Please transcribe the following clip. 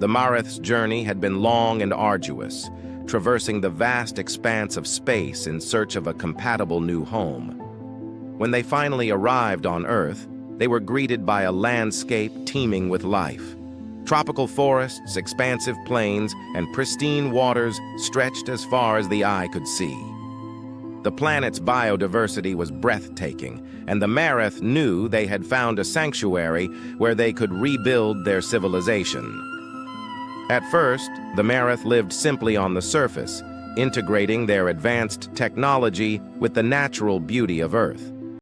The Mareth's journey had been long and arduous, traversing the vast expanse of space in search of a compatible new home. When they finally arrived on Earth, they were greeted by a landscape teeming with life. Tropical forests, expansive plains, and pristine waters stretched as far as the eye could see. The planet's biodiversity was breathtaking, and the Mareth knew they had found a sanctuary where they could rebuild their civilization. At first, the Mareth lived simply on the surface, integrating their advanced technology with the natural beauty of Earth.